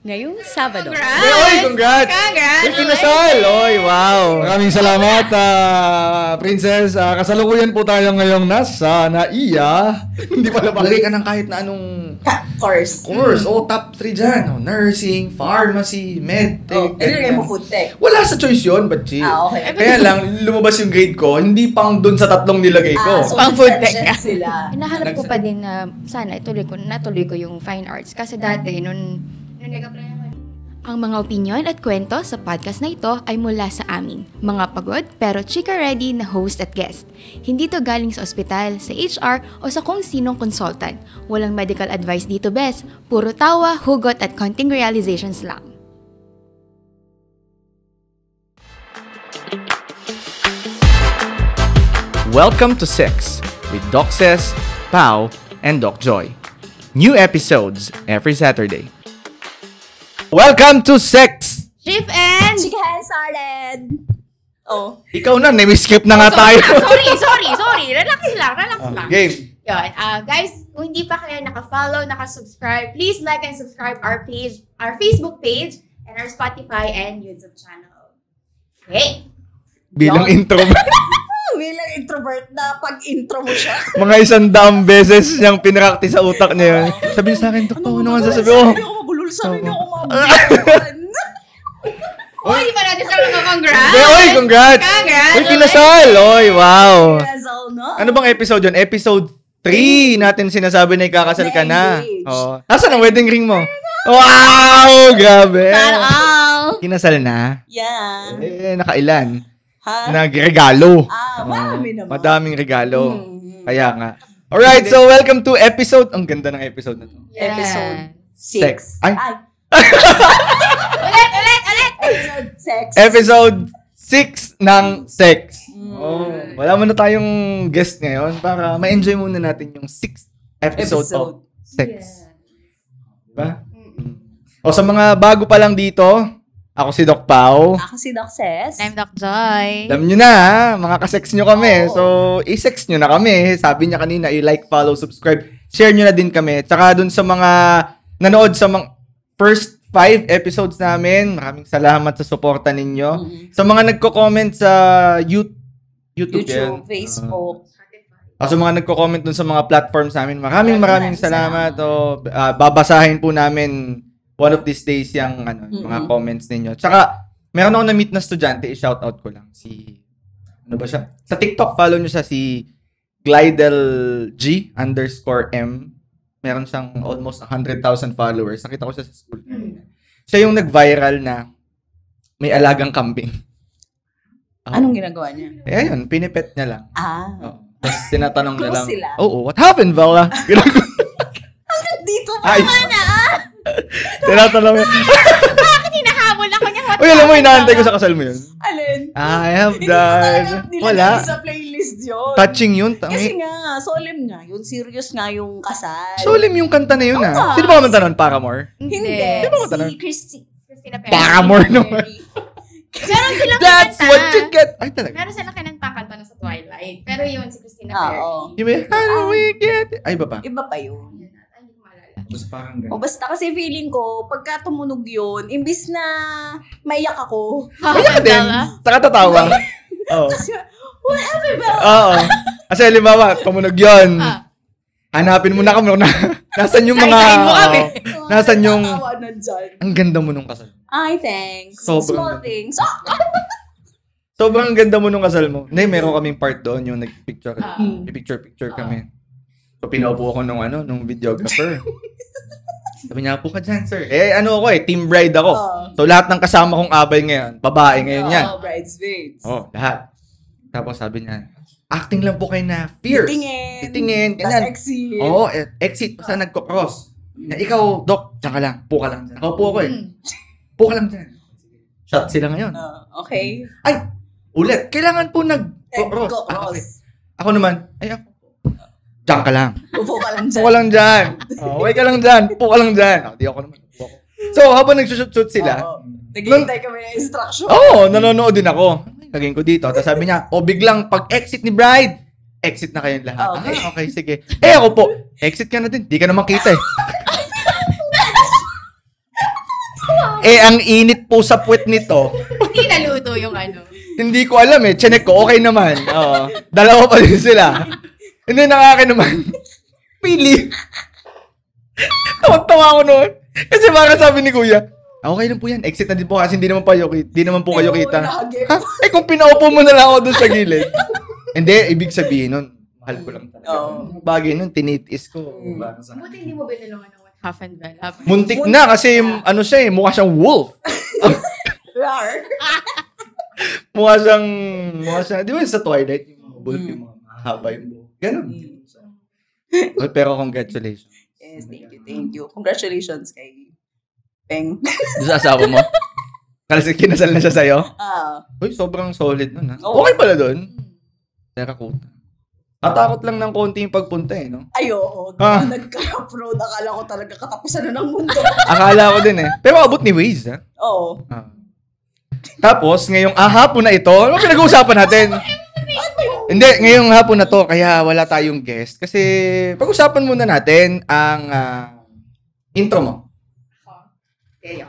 ngayong Sabado. Congrats! May kinasal! Oy, wow! Maraming salamat, Princess. Kasalukuyan po tayo ngayong nasa NAIA. Hindi pala palagay ka ng kahit na anong course. Top 3 dyan. Nursing, pharmacy, medtech. Ilagay mo food tech. Wala sa choice yun, Bachi. Okay. Kaya lang, lumabas yung grade ko, hindi pang dun sa 3 nilagay ko. So Pang food tech sila. Hinahanap ko pa din na sana natuloy ko yung fine arts. Kasi dati, nung nag-apply ako, ang mga opinion at kwento sa podcast na ito ay mula sa amin, mga pagod pero chika ready na host at guest. Hindi to galing sa ospital, sa HR o sa kung sinong consultant. Walang medical advice dito, bes. Puro tawa, hugot at konting realizations lang. Welcome to Sex with Doc Ses, Pao, and Doc Joy. New episodes every Saturday. Welcome to Sex! Chief and... Chika started! Oh. Ikaw na, nami-skip na nga tayo. Sorry. Relax lang. Game. Yun. Guys, kung hindi pa kayo naka-follow, naka-subscribe, please like and subscribe our page, our Facebook page, and our Spotify and YouTube channel. Okay? Bilang intro. Bilang introvert na pag-intro mo siya. Mga 100 beses niyang pinraktis sa utak niya yun. Sabi niya sa akin, Dok, ano nga sasabi? Mabulol sa akin ako mabulol. Uy, di ba natin sa mga congrats? Oy, congrats! Uy, kinasal! Oy, wow! Kinasal, no? Ano bang episode yun? Episode 3 natin sinasabi na ikakasal ka na. Na-engage. Oh. Nasaan ang wedding ring mo? Wow! Grabe! All. Kinasal na? Yeah. Nakailan? Ha? Nagregalo. Marami naman. Madaming regalo. Kaya nga. Alright, so welcome to episode. Ang ganda ng episode na to. Episode 6. Ay. Ulit! Episode 6. Episode 6 ng Sex. Oh, wala mo na tayong guest ngayon para ma-enjoy muna natin yung 6th episode of Sex. Diba? O sa mga bago pa lang dito, ako si Doc Pao. Ako si Doc Ses. I'm Doc Joy. Alam nyo na, mga kasex nyo kami. So, i-sex nyo na kami. Sabi niya kanina, i-like, follow, subscribe. Share nyo na din kami. Tsaka dun sa mga nanood sa mga first 5 episodes namin, maraming salamat sa suporta ninyo. Sa mga nagko-comment sa YouTube yan. Facebook. Sa mga nagko-comment dun sa mga platforms namin, maraming salamat. Babasahin po namin one of these days yung mga comments ninyo. Tsaka, meron ako na-meet na estudyante, i-shoutout ko lang. Ano ba siya? Sa TikTok, follow nyo siya si GlidelG_M. Meron siyang almost 100,000 followers. Nakita ko siya sa school. Siya yung nag-viral na may alagang kambing. Anong ginagawa niya? Ayun, pinipet niya lang. Tapos tinatanong na Close lang, sila? what happened, Bella? Dito Ay. Tinatanong niya. Bakit hinahabol ako niya? Uy, alam mo, inaantay ko sa kasal mo yun. Alin? I have Hindi ko done. talaga Wala. nilagay sa playlist yun. Touching yun. Kasi nga, solemn nga. Yun, serious nga yung kasal. Solemn yung kanta na yun, Sino ba kumanta nun? Paramore? Hindi. Sino kumanta nun? Si Christina Perez. Paramore naman. Meron silang That's kinanta. what you get. Ay, talaga. Meron silang kinanta na sa Twilight. Pero yun, si Christina Perez. Oo. Yung may, how do we get it? Ay, iba pa. Iba pa yun. Hindi ko maalala. Basta parang O basta kasi feeling ko, pagka tumunog yun, imbis na maiyak ako. Kaya din. Saka tatawa. Oo. Whatever, Bella. Oo. Kasi halimbawa, tumunog yun. Hanapin mo na kami. Nasaan yung mga... Sasayin mo kami. Nasaan yung... Nakakawa nandyan. Ang ganda mo nung kasal. Ay, thanks. Sobrang- Small things. Sobrang ganda mo nung kasal mo. Hindi, meron kaming part doon yung nag-picture. Picture kami. So, pinaupo ako nung videographer. Sabi niya, po ka dyan, sir. Ano ako team bride ako. So, lahat ng kasama kong abay ngayon, babae ngayon yan. Bridesmaids. Lahat. Tapos sabi niya, acting lang po kayo na fierce. Titingin. Tas Ganyan. exit. Exit. Basta nagko-cross. Ikaw, Doc, tsaka lang. Puka lang dyan. Nakaupo ako Puka lang dyan. Shot sila ngayon. Okay. Ay, ulit. Kailangan po nag-cross. Go-cross. Okay. Ako naman, ako. Diyan ka lang. Upo ka lang dyan. Puka lang dyan. Okay ka lang dyan. Puka lang dyan. Di ako naman. Upo ako. So, habang nagsushoot sila, naghihintay kami ng instruction. nanonood din ako. Lagyan ko dito. Tapos sabi niya, biglang pag-exit ni bride, exit na kayong lahat. Okay, sige. Ako po, exit ka na din. Di ka naman kita ang init po sa puwet nito. Hindi naluto yung ano. Hindi ko alam eh. Chinek ko, okay naman. Oo. Dalawa pa din sila. Hindi nakaka naman. Pili. Tawa-tawa ako noon. Kasi baka sabi ni Kuya, okay lang po yan. Exit na din po kasi hindi naman po kayo kita. Ha? Kung pinaupo mo na lang ako doon sa gilid. Hindi, ibig sabihin nun, mahal ko lang talaga. Bagay nun, tinitis ko. Buti hindi mo binulungan ng half envelope. Muntik na kasi siya eh, mukha siyang wolf. Rar. mukha siyang, di ba sa Twilight, yung wolf, yung mga mahaba yung buhok. Ganun. Pero congratulations. Yes, thank you. Congratulations kay Peng. Doon sa asawa mo? Kasi kinasal na siya sa'yo? Uy, sobrang solid nun ha. Okay pala doon. Terracotta. Natakot lang ng konti yung pagpunta eh, no? Ay, oo. Nagka-proud. Akala ko talaga katapusan na ng mundo. Akala ko din eh. Pero abot ni Waze ha? Oo. Tapos, ngayong hapon na ito, ano pinag-uusapan natin? Hindi, ngayong hapon na to, kaya wala tayong guest. Kasi, pag-usapan muna natin ang intro mo. Okay.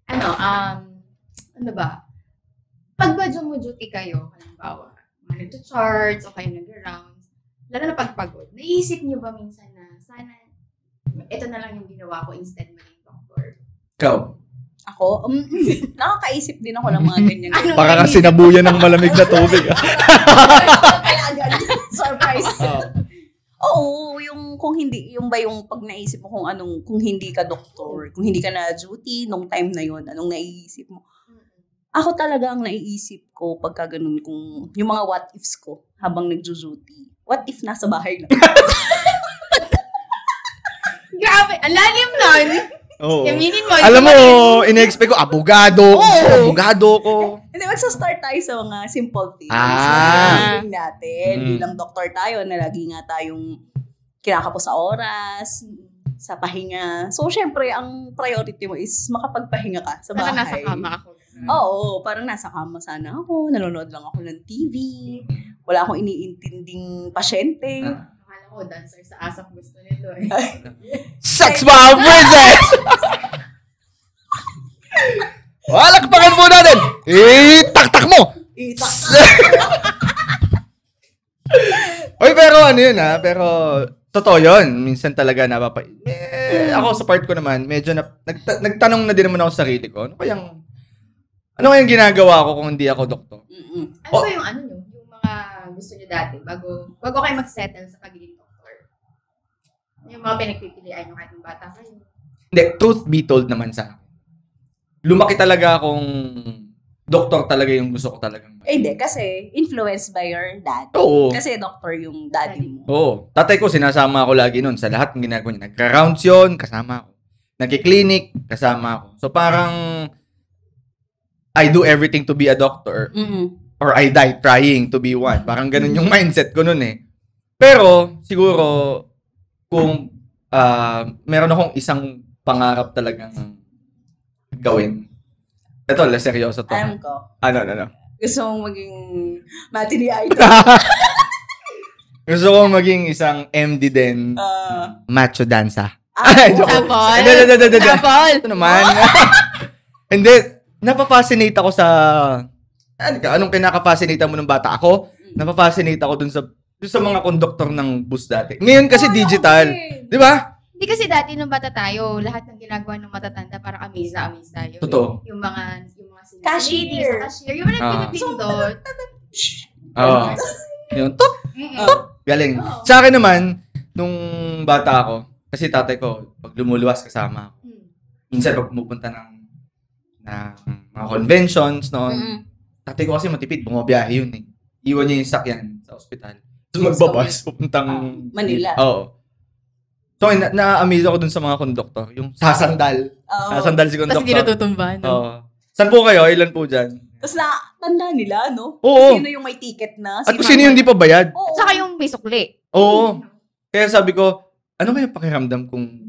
Ano ba? Pag ba duty kayo, halimbawa, nag-charts o kayo nag-rounds, lalo na pagpagod, naisip niyo ba minsan na sana ito na lang yung ginawa ko instead maging doctor? Ikaw? Ako? Nakakaisip din ako ng mga ganyan. Baka kasi nabuyan ng malamig na tubig. Kaya agad. Surprise. Oo, yung kung hindi, yung ba yung pag naisip mo kung hindi ka doktor, kung hindi ka na duty nung time na yun, anong naiisip mo? Ako talaga ang naiisip ko pagka ganun kung yung mga what ifs ko habang nagjo-duty. What if nasa bahay lang? Grabe, ang lalim nun. Oo. Yaminin mo. Alam mo, ine-expect ko, abogado. Abogado ko. Hindi, magsa-start tayo sa mga simple things. Natin. Bilang doktor tayo, na lagi nga tayong kinakapos sa oras, sa pahinga. So, syempre, ang priority mo is makapagpahinga ka sa bahay. Sana nasa kama ako. Oo, parang nasa kama sana ako. Nanonood lang ako ng TV. Wala akong iniintinding pasyente. Akala ko, dancer sa ASAP gusto nito eh. Sex Bomb Princess! Walakpakan po natin! Itaktak mo! Oy, pero ano yun ha? Pero, totoo yun. Minsan talaga ako sa part ko naman, medyo nagtanong na din naman ako sa sarili ko. Ano kayang ginagawa ko kung hindi ako doktor? Ano ba yung yung mga gusto niyo dati bago kayo mag-settle sa pagiging doktor? Yung mga pinagpipilian nyo kahit ng bata kayo? Hindi, truth be told naman sa akin. Lumaki talaga akong doktor talaga yung gusto ko talagang. Hindi, kasi influenced by your dad. Oo. Kasi doktor yung daddy mo. Oo. Tatay ko, sinasama ako lagi nun sa lahat ng ginagawa niya. Nagka-rounds yun, kasama ako. Nagki-clinic, kasama ako. So parang I do everything to be a doctor. Or I die trying to be one. Parang ganun yung mindset ko nun eh. Pero, siguro, kung meron akong isang pangarap talagang gawin. Ito, seryoso to. Alam ko. Ano? Gusto mong maging matinee idol. Gusto kong maging isang MD din. Macho dancer. Tapos? Ito naman. Hindi. Napapascinate ako sa... Anong kinaka-fascinate mo ng bata? Ako, napapascinate ako dun sa mga konduktor ng bus dati. Ngayon kasi digital. Di ba? Hindi kasi dati nung bata tayo, lahat ng ginagawa ng matatanda parang amaze tayo. Totoo. Yung mga cashier. Yung mga nagpipindot. Oo. Yung top. Galing. Sa akin naman, nung bata ako, kasi tatay ko, pag lumuluwas kasama ako. Minsan pag pumupunta ng mga conventions noon. Tatay ko kasi matipid, bumabiyahe yun eh. Iwan niya yung sakyan sa ospital. Tapos magbabas, pupuntang Manila. Oo. So, na-amaze ako dun sa mga konduktor. Yung sasandal. Sasandal si konduktor. Tapos hindi natutumba, no? Oo. Saan po kayo? Ilan po dyan? Tapos tanda nila, no? Oo. Sino yung may ticket na? At kung sino yung di pa bayad? Oo. Saka yung may sukli. Oo. Kaya sabi ko, ano kaya pakiramdam kung...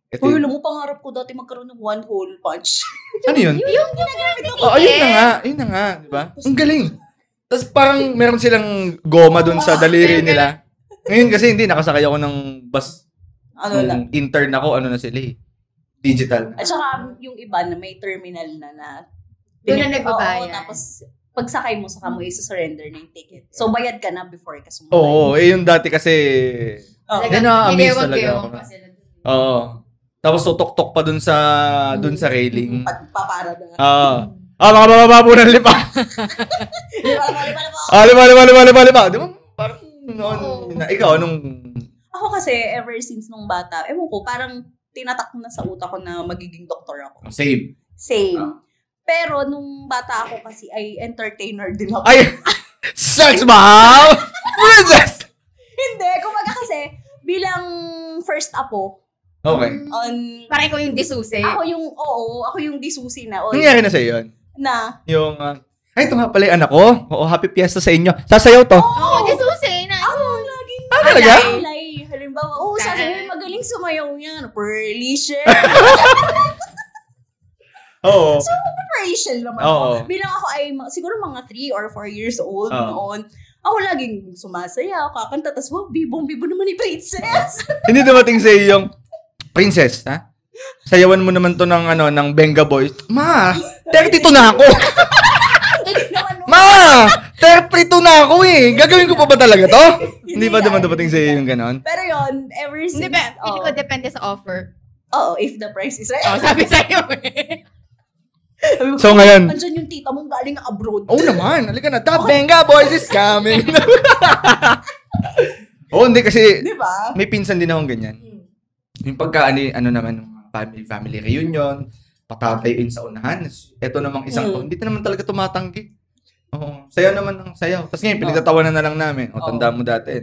Uy, alam mo, pangarap ko dati magkaroon ng one hole punch. Ano yun? Yung ginamit Yun na nga. Diba? Ang galing. Tapos parang meron silang goma dun sa daliri nila. Ngayon kasi hindi, nakasakay ako ng bus. Ano lang? Intern ako, ano na sila eh. Digital. At saka yung iba na may terminal na Doon na nagbabayad. Oo, tapos pagsakay mo, saka mo i-surrender na yung ticket. So, bayad ka na before ka sumakay. Oo, yung dati kasi, na-amaze talaga ako. Oo. Tapos tutok-tok pa dun sa railing. Pagpapara na. Mga bababa po ng lipa. Lipa. Di ba? Parang, ikaw, anong... Ako kasi, ever since nung bata, ewan ko, parang tinatak na sa utak ko na magiging doktor ako. Same. Pero nung bata ako kasi ay entertainer din ako. Ay! Sex mom! Princess! Hindi, kumbaga kasi, bilang first apo, Okay. Parang ikaw yung disusi. ako yung disusi na. Nangyari na sa'yo yun? Na? Yung, ay, ito nga pala yung anak ko. Oo, happy fiesta sa inyo. Sasayaw to. Oo, disusi na. Ako laging talaga? alay. Halimbawa, sasabihin magaling sumayaw yan. Pearly shell. Oo. So, pearly shell naman Oo. ako. Bilang ako ay, siguro mga 3 or 4 years old noon. Ako laging sumasayaw, kakanta, tas bibong-bibo naman ni Princess. Hindi dumating sa'yo yung, Princess, ha? Sayawan mo naman to ng Benga Boys. Ma, 32 na ako. Ma, 32 na ako eh. Gagawin ko pa ba talaga to? Hindi ba naman dumating sa'yo yung ganon? Pero yon ever since... Hindi ko depende sa offer. Oo, if the price is right. Sabi sa'yo eh. So ngayon, Andyan yung tita mong galing abroad. oh naman, halika na. That Benga Boys is coming. Hindi kasi Di ba? may pinsan din akong ganyan. Yung pagka naman, family reunion, patatayuin sa unahan. Ito namang isang to, hindi na naman talaga tumatanggi. Oo, sayaw naman ng sayaw. Tapos ngayon, pinagtatawanan na lang namin. Tanda mo dati,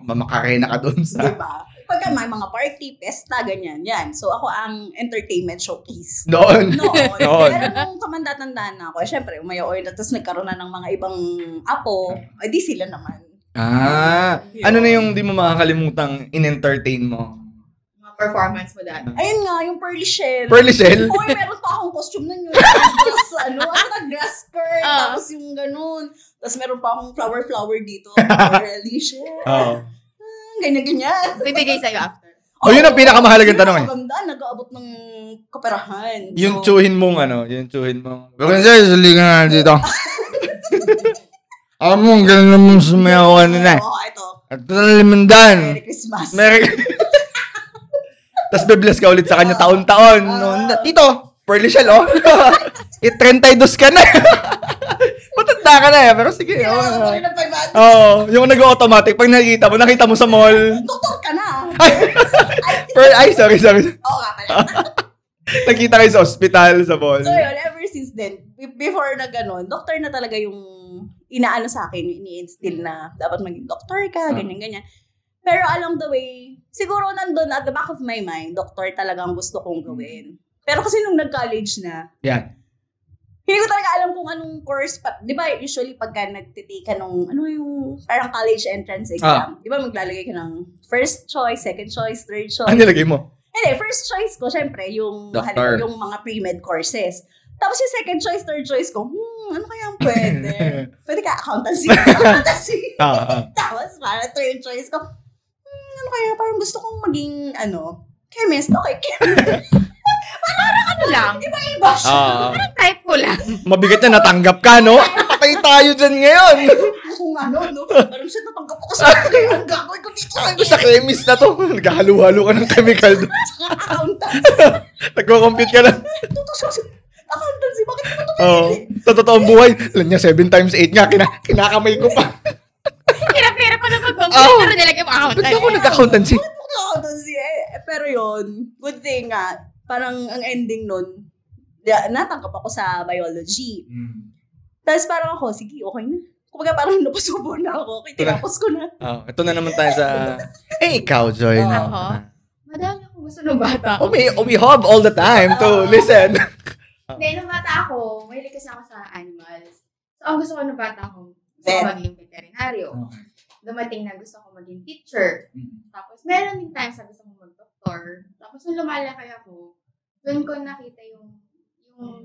mamakarena ka doon sa... Diba? Pagka may mga party, pesta, ganyan, yan. So, ako ang entertainment showcase. Noon. Pero nung tumanda-tanda na ako, syempre, umayaw na, tapos nagkaroon na ng mga ibang apo, ay di sila naman. Ano na yung di mo makakalimutang in-entertain mo? Mga performance mo dati. Ayun nga, yung pearly shell. Pearly shell? Oy, meron pa akong costume nun yung grass skirt, tapos yung ganun. Tapos meron pa akong flower dito. Pearly shell. Ganyan-ganyan. Bibigay sa'yo after. Yun ang pinakamahalagang tanong eh. Maganda, nag-aabot ng kaperahan. Yung tsuhin mong Princess, halika na dito. Alam mo, ang galing naman sumayaw na. Ito. At limandan. Merry Christmas. Tapos bibless ka ulit sa kanya taon-taon. Dito, pearly shell, 32 ka na. Matanda ka na eh. Pero sige. Yung nag-automatic. Pag nakita mo sa mall. Doktor ka na. Sorry. Oo nga pala. Nakita kayo sa ospital, sa mall. So yun, ever since then, before na gano'n, doktor na talaga yung inaano sa akin, ini-instill na dapat maging doktor ka, ganyan-ganyan. Pero along the way, siguro nandun at the back of my mind, doktor talagang gusto kong gawin. Pero kasi nung nag-college na, hindi ko talaga alam kung anong course pa. Di ba, usually pagka nagtitake ka nung, yung parang college entrance exam, di ba maglalagay ka ng first choice, second choice, third choice. Ano nilagay mo? Hindi, first choice ko, syempre, yung mga pre-med courses. Tapos yung second choice, third choice ko, ano kaya ang pwede? Pwede ka accountancy. Tapos para third choice ko, ano kaya, parang gusto kong maging, chemist. Okay, chemist. Parang lang. Iba-iba siya. Parang type ko lang. Mabigat na natanggap ka, no? Patay tayo dyan ngayon. Kung parang siya natanggap ako sa ang gagawin ko dito. Sa chemist na to. Naghahalo-halo ka ng chemical doon. Accountancy. Nagko-compute ka lang. Accountancy, bakit mo ito Sa totoong buhay, alam niya, 7 times 8 nga, kinakamay ko pa. Hirap-hirap pa na mag-compute, pero nilagay mo accountancy. Ba't ako nag-accountancy? Accountancy Pero yun, good thing nga, parang ang ending nun, natanggap ako sa biology. Tapos parang ako, sige, okay na. Kumbaga parang napasubo na ako. Tinapos ko na. Ito na naman tayo sa... ikaw, Joy. Ako? Madami akong gusto ng bata. We have all the time to listen. Hindi, nung bata ako, mahilig kasi ako sa animals. So, ang gusto ko nung bata ako, gusto ko maging veterinaryo. Dumating na gusto ko maging teacher. Tapos, meron din times na gusto ko mag-doktor. Tapos, nung lumalaki ako, doon ko nakita yung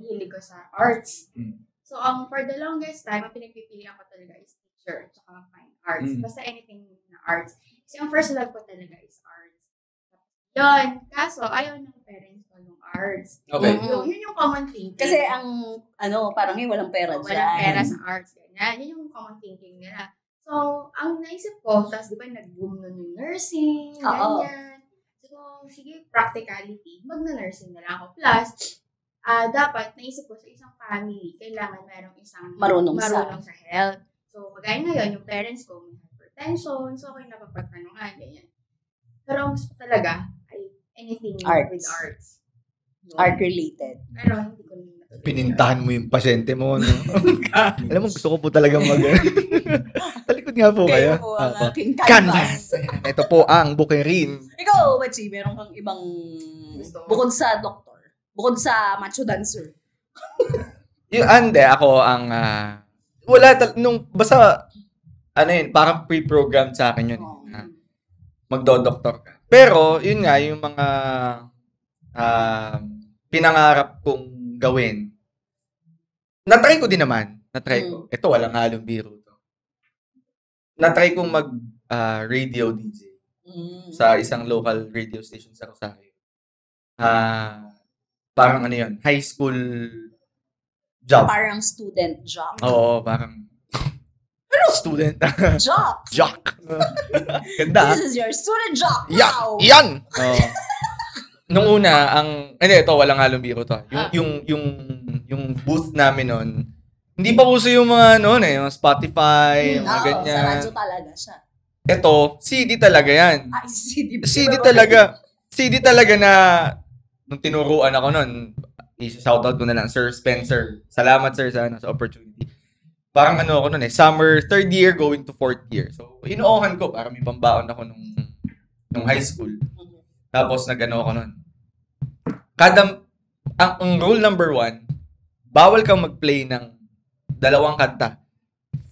hilig ko sa arts. So, for the longest time, ang pinagpipilian ko talaga is teacher, tsaka fine arts. Basta anything na arts. Kasi ang first love ko talaga is arts. Yun. Kaso, ayaw ng parents ko ng arts. Okay. Yun yung common thinking. Kasi parang walang pera dyan. Walang pera sa arts. Ganyan. Yun yung common thinking nila. So, ang naisip ko, tapos di ba nag-boom nun yung nursing, ganyan. So, sige, practicality. Magna-nursing na lang ako. Plus, dapat, naisip ko sa isang family, kailangan mayroong isang Marunong sa health. So, kagaya ngayon, yung parents ko, may hypertension, so okay napapagtanungan, ganyan. Pero ang gusto ko talaga ay anything with arts. Art-related. Pero hindi ko natuloy. Pinintahan mo yung pasyente mo, no? Alam mo, gusto ko po talaga talikod nga po kayo. Kayo po ang aking canvas. Ito po ang bukirin. Ikaw, Wachi, meron kang ibang bukod sa doktor, bukod sa macho dancer. Ako ang basta parang pre-programmed sa akin yun. Magdo-doktor ka. Pero, yun nga, yung mga pinangarap kong gawin. Na-try ko din naman. Ito, walang halong biro to. Na-try kong radio DJ sa isang local radio station sa Rosario. Parang high school job. Parang student job. Oo, parang student. Jock. Ganda. This is your student job. Wow. Yan. Nung una, ito, walang halong biro to. Yung booth namin noon, hindi pa uso yung mga yung Spotify, yung mga ganyan. Sa radyo talaga siya. Ito, CD talaga yan. Ay, CD. CD talaga. CD talaga na, nung tinuruan ako noon, i-shoutout ko na lang, Sir Spencer. Salamat, sir, sa opportunity. Parang ako noon summer, 3rd year going to 4th year. So, inuohan ko para may pambaon ako nung high school. Tapos, ako noon. Ang rule number 1, bawal kang mag-play ng 2 kanta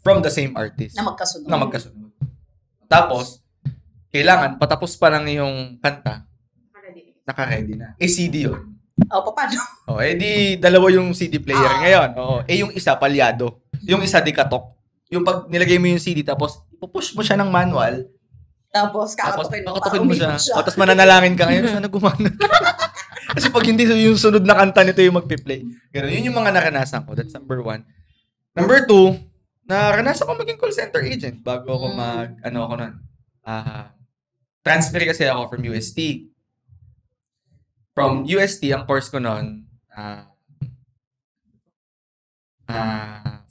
from the same artist. Na magkasunod. Tapos, kailangan, patapos pa lang yung kanta, naka-ready na. CD yun. Paano? Di dalawa yung CD player ngayon. Yung isa, palyado. Yung isa, di katok. Yung pag nilagay mo yung CD, tapos ipupush mo siya ng manual. Tapos kakatukin mo siya. Tapos mananalangin ka ngayon, sana gumana. Kasi pag hindi yung sunod na kanta nito yung magpi-play. Ganun. Yun yung mga naranasan ko. That's number 1. Number 2, naranasan ko maging call center agent bago ako ako nun. Transfer kasi ako from UST. From UST, ang course ko nun,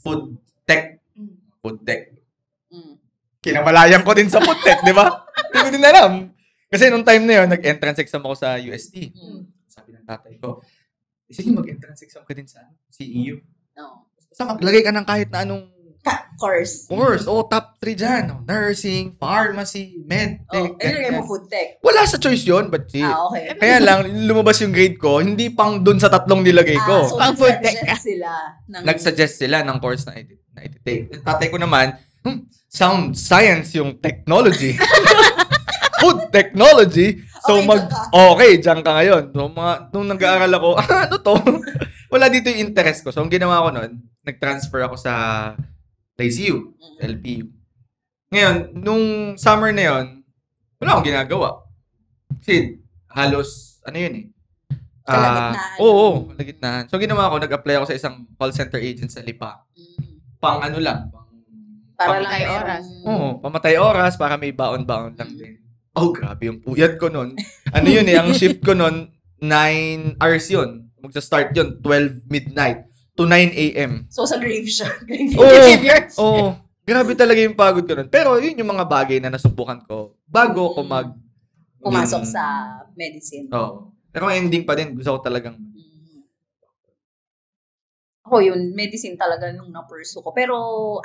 food tech. Kinamalayan ko din sa food tech, di ba? Hindi ko din alam. Kasi nung time na yun, nag-entrance exam ako sa UST. Sabi ng tatay ko, sige, mag-entrance exam ka din sa CEU. Basta maglagay ka ng kahit na anong course. Top 3 dyan. Nursing, pharmacy, medtech. Nilagay mo food tech. Wala sa choice yun, but okay. Kaya lang, lumabas yung grade ko, hindi pang dun sa 3 nilagay ko. So, nag-suggest sila ng course na i-take. Tatay ko naman, sound science yung technology. Food technology. So, okay, dyan ka ngayon. So, nung nag-aaral ako, ano to? Wala dito yung interest ko. So, ang ginawa ko nun, nag-transfer ako sa ICU, LPU. Ngayon, nung summer na yun, wala akong ginagawa. Kasi, halos, kalagitnaan. Oo, kalagitnaan. So, ginawa ko, nag-apply ako sa isang call center agent sa Lipa. Para lang pamatay oras. Oo, pamatay oras para may baon-baon lang din. Oh, grabe yung puyat ko nun. Ang shift ko nun, 9 hours yun. Magsa-start yun, 12 midnight to 9 a.m. So, sa grave siya. Oo. Grabe talaga yung pagod ko nun. Pero yun yung mga bagay na nasubukan ko bago ko pumasok sa medicine. Oo. Pero ang ending pa din, gusto ko talagang yun, medicine talaga nung na-pursue ko. Pero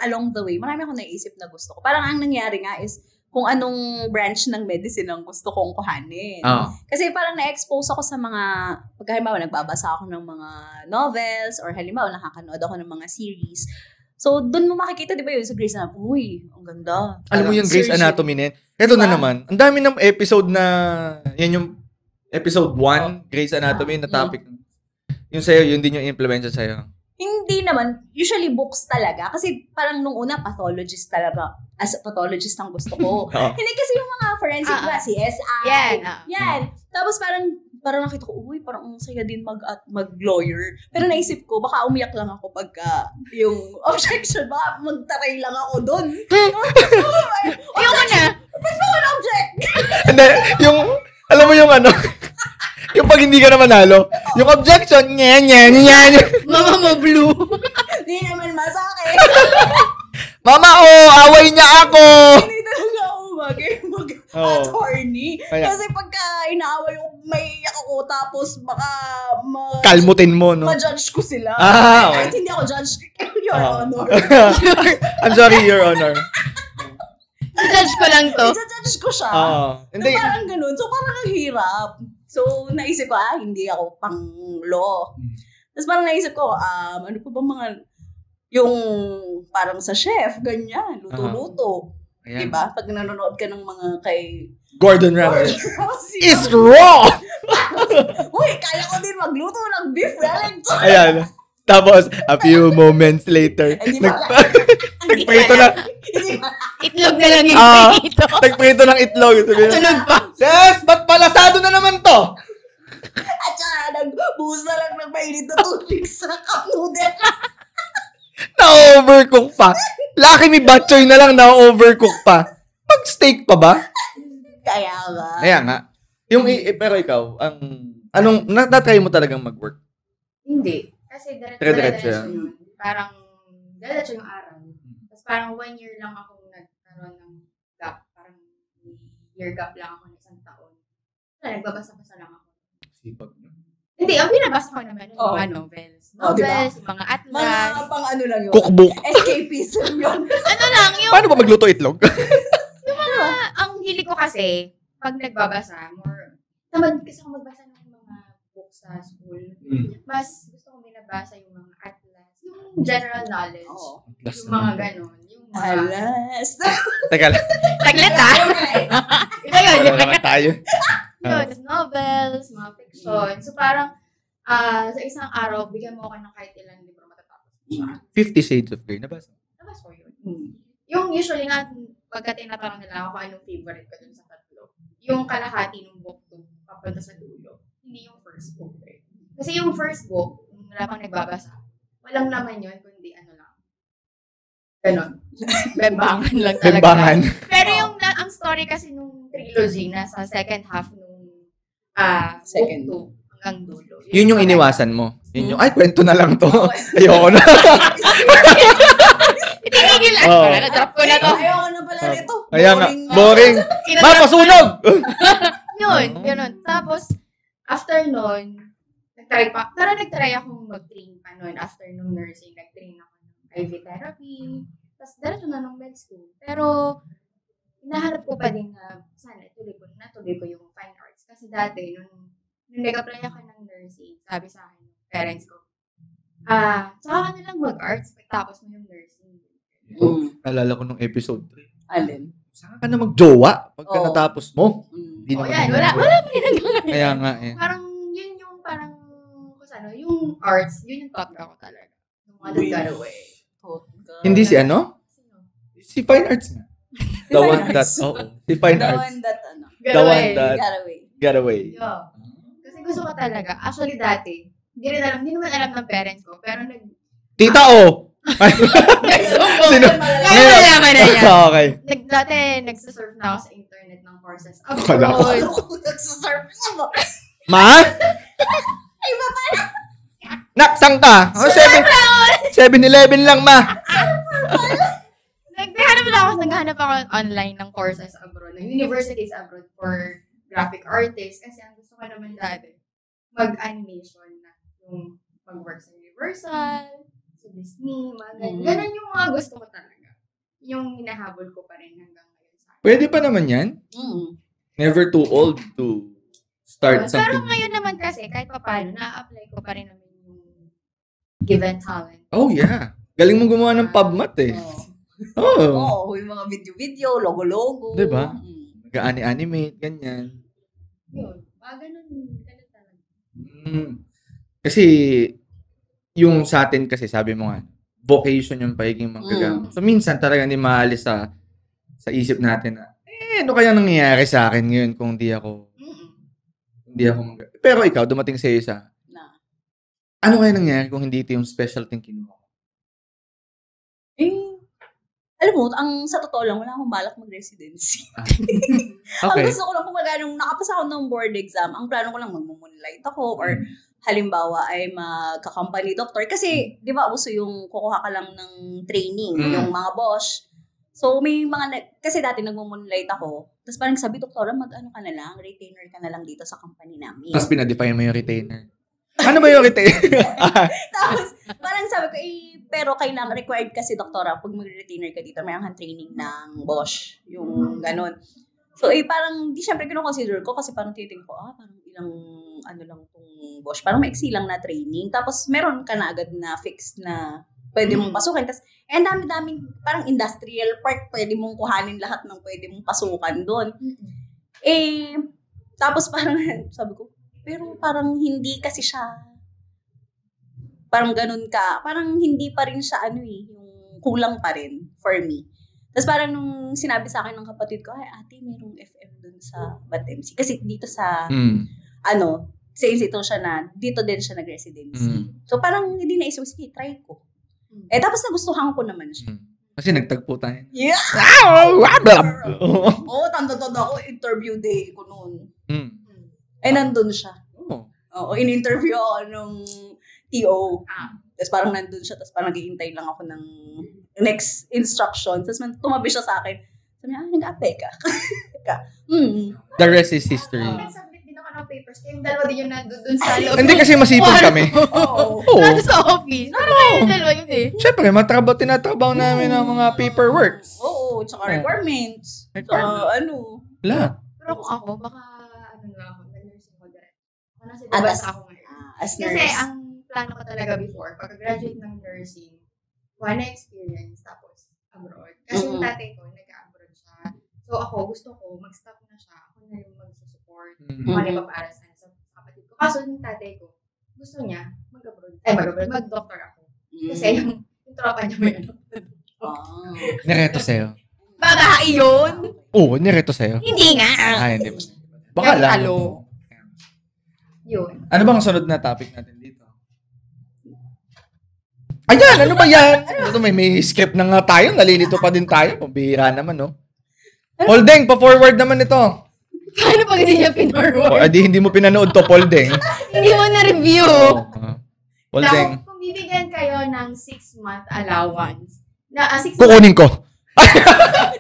along the way, marami akong naisip na gusto ko. Parang ang nangyari nga is kung anong branch ng medicine ang gusto kong kuhanin. Kasi parang na-expose ako sa mga, halimbawa, nagbabasa ako ng mga novels or halimbawa, nakakanood ako ng mga series. So, doon mo makikita, di ba yun, sa Grey's Anatomy, uy, ang ganda. Alam mo yung Grey's Anatomy net? Ito na naman. Ang dami ng episode na, yan yung episode 1, Grey's Anatomy na topic. Yung sa'yo, yun din yung implementation sa'yo. Hindi. Hindi naman. Usually books talaga. Kasi parang nung una, pathologist talaga. As a pathologist ang gusto ko. Hindi kasi yung mga forensic ba, CSI. Yan. Tapos parang nakita ko, uy, parang ang saya din mag-lawyer. Pero naisip ko, baka umiyak lang ako pagka yung objection, baka magtaray lang ako doon. Yung na. Ba't mo an object? Hindi, alam mo yung yung pag hindi ka na manalo, yung objection, nyan. Mama mo blue. Hindi naman masakit. Mama, away niya ako! Hindi talaga ako mag-attorney. Kasi pagka inaaway ko, may iyak ako, tapos baka kalmutin mo, no? ma-judge ko sila. Okay. Kahit hindi ako judge, Your Honor. I'm sorry, Your Honor. Judge ko lang to. I-judge ko siya. Hindi. Parang ganun. So, parang ang hirap. So, naisip ko, hindi ako pang law. Tapos parang naisip ko, ano pa ba mga, yung parang sa chef, ganyan, luto-luto. Diba? Pag nanonood ka ng mga kay Gordon Ramsay. Is raw! Uy, kaya ko din magluto ng beef Wellington. Ayan. Tapos, a few moments later, nagprito na. Itlog na lang yung prito. Nagprito ng itlog. Tunog pa. Sis, ba't palasado na naman to? At saka, nagbuhos na lang ng mainit na tubig sa cup noodles. Na-overcook pa. Lucky me batchoy na lang na-overcook pa. Mag-steak pa ba? Kaya nga. Pero ikaw, na-try mo talagang mag-work? Hindi. Kasi diretso yun. Parang, diretso yung aral. Tapos parang 1 year lang ako nagkaroon ng gap. Parang year gap lang ako ng isang taon. Nagbabasa-basa lang ako. Sipag mo. Hindi, ang binabasa ko naman yung mga novels. Novels, diba? yung mga atlas. Mga pang ano lang yun. Cookbook. Escapism yun. Ano lang, yung... Paano ba magluto itlog? Yung mga, ang hili ko kasi, pag nagbabasa, tamad kasi ako magbasa ng mga books sa school. Mas gusto ko binabasa yung mga atlas. Yung general knowledge. Yung mga ganon. Yung mga... Alas. Teka lang. Taglit Ito yun. Wala naman tayo. Yun, novels, mga fiction. So parang, sa isang araw, bigyan mo ako ng kahit ilang libro matatapos mo siya. 50 Shades of Grey. Nabasa ko yun. Yung usually nga, pagka tinatanong nila ako kung anong favorite ko dun sa tatlo, yung kalahati ng book 2, papunta sa dulo. Hindi yung first book. Kasi yung first book, wala pang nagbabasa, walang naman yun, kundi ano lang. Ganon. Bembangan lang talaga. Bembangan. Pero yung, ang story kasi nung trilogy, nasa second half nung second book 2 hanggang dulo. Yun yung iniwasan mo. Yun yung, ay, kwento na lang to. Ayoko na. Itinigilan ko na. Nadrop ko na to. Ayoko na pala nito. Kaya nga. Boring. Mapasunog! Yun. Tapos, after nun, nagtry akong mag-train pa nun. After nung nursing, nag-train ako ng IV therapy. Tapos, diretso na nung med school. Pero, hinaharap ko pa din na sana natuloy ko yung fine arts. Kasi dati, nung nag-apply ako ng nursing, sabi sa akin, parents ko, saka ka na lang mag-arts, tapos mo yung nursing. Alala ko nung episode 3. Alin? Saka ka na mag-jowa pagka natapos mo. Hindi naman. Yan, wala pa rin hanggang Kaya nga eh. Parang, yun yung parang, yung arts, yun yung top ako talaga. Yung mga got away. Hindi si ano? Si fine arts nga. The one that, si fine arts. The one that got away. Yeah. Kasi gusto ko talaga. Actually, dati, hindi naman alam ng parents ko, pero Tita O! Sino? Kaya malaman na yan. Okay. Dati, nagsasurf na ako sa internet ng courses. Wala ko. Nagsasurf mo. Ma? Ay, baba na. Nak, saan ka? 7-Eleven lang, ma. Naghanap ako online ng courses abroad, ng universities abroad for graphic artists. Kasi ang gusto ko naman dati, mag-animation na. Yung mag-work sa Universal, sa Disney, mga ganyan. Ganun yung mga gusto ko talaga. Yung hinahabol ko pa rin hanggang ngayon. Pwede pa naman yan? Never too old to start something. Pero ngayon naman kasi, kahit pa paano, na-apply ko pa rin naman yung given talent. Oh, yeah. Galing mo gumawa ng PubMat eh. Oo, yung mga video-video, logo-logo. Diba? Nag-animate, ganyan. Yun. Ganun talaga. Kasi, yung sa atin kasi, sabi mo nga, vocation yung pagiging manggagamot. So, minsan talaga hindi maalis sa isip natin na, ano kaya nangyayari sa akin ngayon kung hindi ako manggagamot. Pero ikaw, dumating sa iyo ano kaya nangyayari kung hindi ito yung specialty kinuha? Alam mo, sa totoo lang, wala akong balak mag-residency. Okay. Ang gusto ko lang nung nakapasa ako ng board exam, ang plano ko lang mag-moonlight ako or halimbawa ay magka-company doctor. Kasi, di ba, uso yung kukuha ka lang ng training, yung mga boss. So, may kasi dati nag-moonlight ako, tapos parang sabi, doktora, mag-ano ka na lang, retainer ka na lang dito sa company namin. Tapos pinadefine mo yung retainer. Ano ba yung retainer? Tapos, parang sabi ko, pero kailangan, required kasi, doktora, pag mag-retainer ka dito, mayroong training ng Bosch. Yung ganun. So, parang, syempre, kino-consider ko kasi parang titing ko, parang ilang, lang tong Bosch. Parang maiksi lang na training. Tapos, meron ka na agad na fixed na pwede mong pasukan. Tapos, dami-daming, parang industrial park, pwede mong kuhanin lahat ng pwede mong pasukan doon. Tapos parang, sabi ko, pero parang hindi kasi siya, parang ganun ka, parang hindi pa rin siya, yung kulang pa rin for me. Tapos parang nung sinabi sa akin ng kapatid ko, ate, merong FM dun sa BAT-MC. Kasi dito sa, sa institution na, dito din siya nag-residency. So parang hindi naisip, sige, try ko. Tapos nagustuhan ko naman siya. Kasi nagtagpo tayo. Yeah! Tanda-tanda ako, interview day ko noon. Nandun siya. Oo, in-interview ako nung TO. Tapos parang nandun siya, tapos parang naghihintay lang ako ng next instructions. Tapos tumabi siya sa akin. Sabi niya, nag-apply ka. The rest is history. Nag-submit din ako ng papers. Kayong dalawa din yung nandun sa loob. Hindi kasi masipag kami. Oo. Nasa sa office. Ano kayo dalawa yun Siyempre, tinatrabaho namin ng mga paperworks. Oo, tsaka requirements. Tsaka Lahat. Pero kung ako, baka nag-nursing ko direct. Nasa Dubas ako ngayon. As nurse. Kasi ang plano ko talaga before, pag-graduate ng nursing, one experience, tapos abroad. Kasi yung tatay ko, nag-abroad siya. So ako, gusto ko, mag-stop na siya. Ako na yung mag-support. Ako na yung papaarasan sa kapatid ko. Kaso yung tatay ko, gusto niya, mag-doctor ako. Kasi yung tropa niya may Nireto sa'yo. Baka iyon? Oo, nireto sa'yo. Hindi nga. Hindi ba? Baka lang. Yun. Ano bang sunod na topic natin dito? Ayan, ano ba yan? May script na nga tayo. Nalilito pa din tayo. Pambihira naman, no? Poldeng, pa-forward naman ito. Paano pag hindi niya pinorward? Hindi mo pinanood to, Poldeng. Hindi mo na-review. Poldeng. Kung bibigyan kayo ng 6-month allowance, kukunin ko.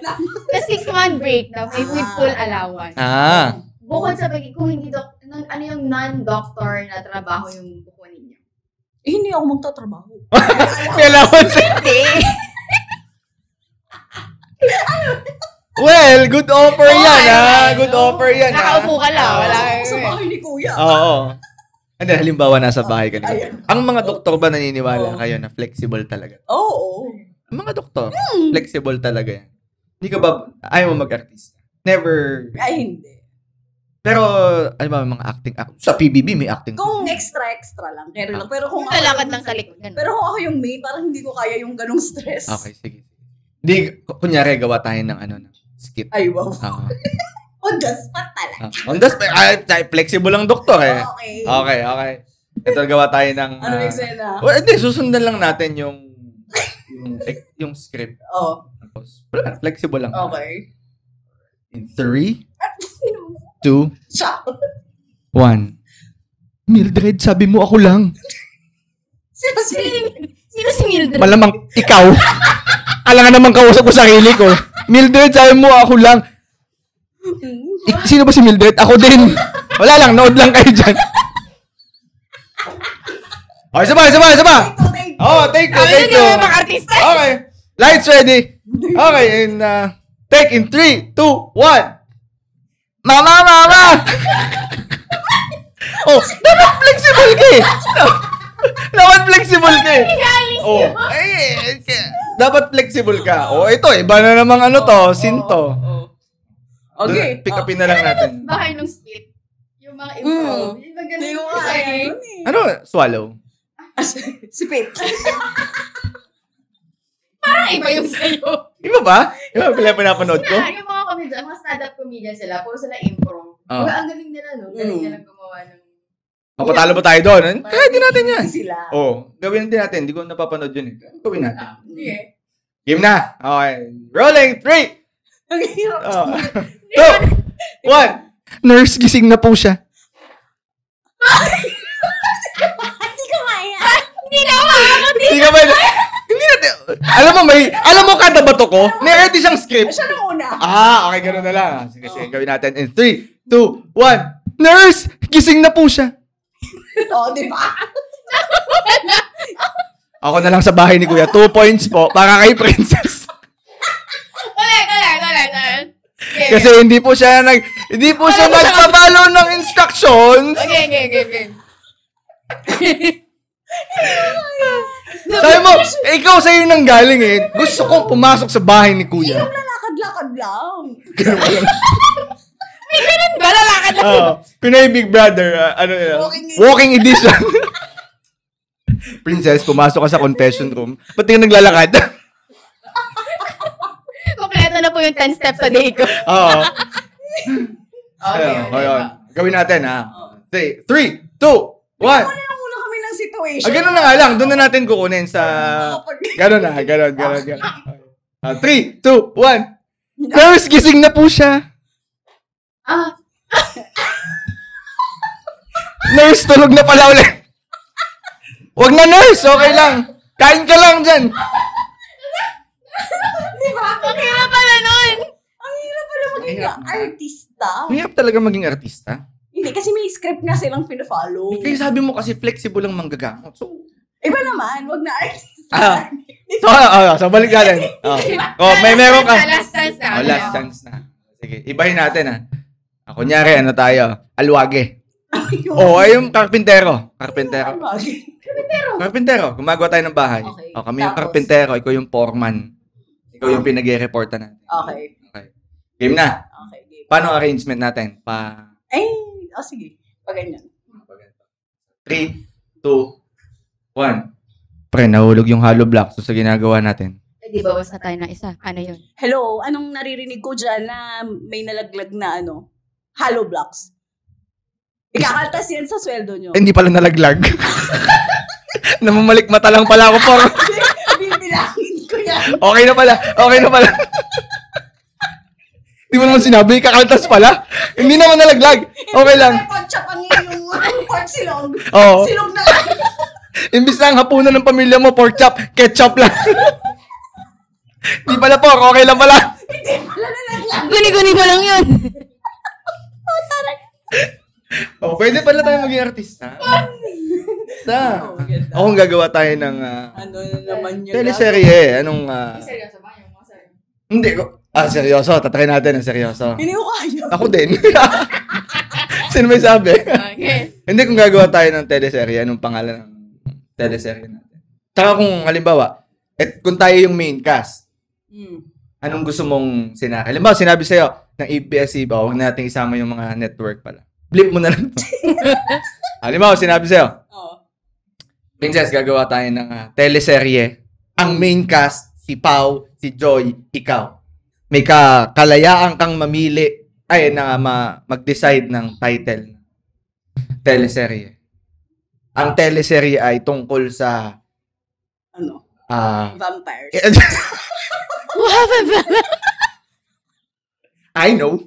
Na 6-month break na may with full allowance. Bukod sa kung hindi ano yung non-doctor na trabaho yung kukunin niyo? Hindi ako magtatrabaho. May allowance. Hindi. Well, good offer yan, Good offer yan, Nakaupo ka lang. Wala sa bahay ni Kuya. Oo. Hindi, halimbawa nasa bahay ka nila. Ang mga doktor ba naniniwala kayo na flexible talaga? Oo. Ang mga doktor, flexible talaga yan. Hindi ka ba, ayaw mo mag-artista? Never. Ay, hindi. Pero, ano ba, mga acting, sa PBB may acting. Kung extra lang, kaya lang. Pero kung lalakad lang sa likod. Pero kung ako yung main, parang hindi ko kaya yung ganong stress. Okay, sige. Hindi, kunyari, gawa tayo ng skit. Ay, wow. On the spot talaga. On the spot, flexible lang doktor eh. Okay. Ito, gawa tayo ng... Ano yung eksena? Hindi, susundan lang natin yung script. Tapos, flexible lang. Okay. In 3, 2, 1. Mildred, sabi mo ako lang. Sino si Mildred? Malamang ikaw. Alangan naman kausap ko sarili ko. Mildred, sabi mo ako lang. Sino ba si Mildred? Ako din. Wala lang, nood lang kayo dyan. Okay, isa pa. Take two. Okay. Lights ready. Okay, and take in 3, 2, 1. Mama! Dapat flexible ka eh. Dapat flexible ka eh. Dapat flexible ka. Ito, iba na namang sinto. Okay. Pick upin na lang natin. Baka yung split. Yung mga improv. Swallow? Sipit. Parang iba yung sa'yo. Iba ba? Iba pala pinapanood ko? Yung mga comedian, mga stand-up comedian sila, puro sila improv. Ang galing nila, no? Galing nila gumawa ng... Mapatalo pa tayo doon. Kaya din natin yan. Sila. Gawin din natin. Hindi ko napapanood yun eh. Gawin natin. Sige. Game na. Okay. Rolling. 3, Ang hirap. 2, 1. Nurse, gising na po siya. Hindi ka maya. Hindi na makakot. Hindi ka ba? Hindi natin. Alam mo kada bato ko, may ready siyang script. Siya nang una. Okay, ganoon na lang. Sige, gawin natin. In 3, 2, 1. Nurse, gising na po siya. Di ba? Ako na lang sa bahay ni Kuya. 2 points po para kay Princess. Correct. Kasi hindi po siya nagpapalo ng instructions. Okay. Sabi mo, ikaw sa'yo nang galing eh. Gusto kong pumasok sa bahay ni Kuya. Lalakad-lakad lang. May ganun ba? Lalakad lang. Pinoy Big Brother, walking edition. Princess, pumasok ka sa confession room. Ba't ka naglalakad? Kompleto na po yung 10 steps a day ko. Oo. Okay. Gawin natin, ha? 3, 2, 1. Wala na muna kami ng situation. Ganun na nga lang. Doon na natin kukunin sa... Ganun. 3, 2, 1. Nurse, gising na po siya. Nurse, tulog na pala ulit. Wag na, nurse. Okay lang. Kain ka lang dyan. Diba? Ang hirap pala nun. Ang hirap pala maging artista. Mahirap talaga maging artista. Hindi, kasi may script na silang pinafollow. Kaya sabi mo kasi flexible ang manggagamot. So, iba naman, wag na artista. so balik natin. Meron ka. Last chance na. Last chance na. Sige, ibahin natin, ha. Kunyari, tayo? Alwage. Ay yung karpintero. Karpintero. Gumagawa tayo ng bahay. Okay. Kami yung karpintero. Ikaw yung foreman. Ikaw yung pinag-reporta natin. Okay. Game na. Okay, game. Paano arrangement natin? Sige. Ganyan. 3, 2, 1. Pre, nahulog yung hollow block. So, sa ginagawa natin. Di ba, was na tayo na isa? Ano yun? Hello, anong naririnig ko dyan na may nalaglag na hollow blocks? Ikakaltas yan sa sweldo nyo. Hindi pala nalaglag. Namamalik mata lang pala ako por. Bibilangin ko yan. Okay na pala. Di mo naman sinabi, kakaltas pala. Hindi naman nalaglag. Okay lang. Hindi naman pagtsapangin yung pork silog. Oo. Silog na lang. Imbis na ang hapunan ng pamilya mo, pork chop, ketchup lang. Di pala pork, okay lang pala. Hindi pala nalaglag. Guni-guni ko lang yun. Pwede pala tayo maging artista. Akong gagawa tayo ng Ano naman yun? teleserye. Anong... Seryoso ba? Yung mga seryoso. Hindi ko... seryoso. Tatry natin ng seryoso. Hindi ko kaya. Ako din. Sino may sabi? Okay. Hindi, kung gagawa tayo ng teleserye, anong pangalan ng teleserye natin? Tsaka kung halimbawa, kung tayo yung main cast, anong gusto mong sinake? Halimbawa, sinabi sa'yo ng ABS-CBN, huwag natin isama yung mga network pala. Blip mo na lang. Halimbawa, sinabi sa'yo, Princess, gagawa tayo ng teleserye. Ang main cast, si Pau, si Joy, ikaw. May kalayaan kang mamili, mag-decide ng title. Teleserye. Ang teleserye ay tungkol sa... Vampires. I know.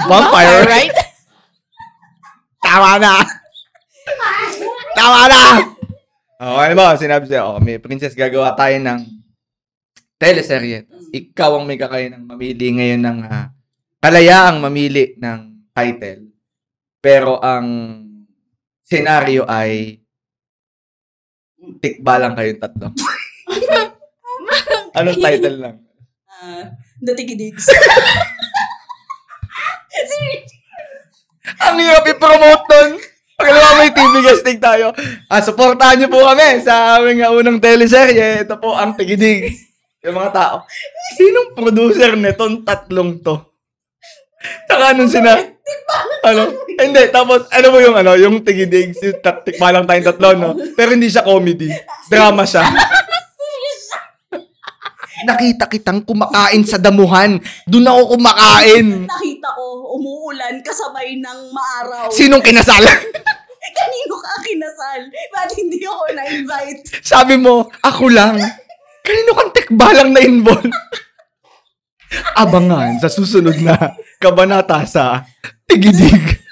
Vampire. Right? Tama na. Ano ba? Sinabi sa'yo, may Princess, gagawa tayo ng teleserye. Ikaw ang may kakayanang mamili ngayon ng kalayaang mamili ng title. Pero ang senaryo ay tikbalang kayong tatlo. Anong title lang? The Tikidigs. Ang hirap i-promote nun. Pagkalawa may TV guesting tayo. Supportahan niyo po kami sa aming unang teleserye. Ito po ang Tikidig. Yung mga tao. Sinong producer netong tatlong to? Saka nung hindi, tapos, ano mo yung tigidig, tikbalang tayong tatlo, no? Pero hindi siya comedy. Drama siya. Nakita kitang kumakain sa damuhan. Doon ako kumakain. Nakita ko, umuulan kasabay ng maaraw. Sinong kinasal? Kanino ka kinasal? Ba't hindi ako na-invite? Sabi mo, ako lang. Kanino kang tikbalang na-involve? Abangan sa susunod na kabanata sa Tigidig.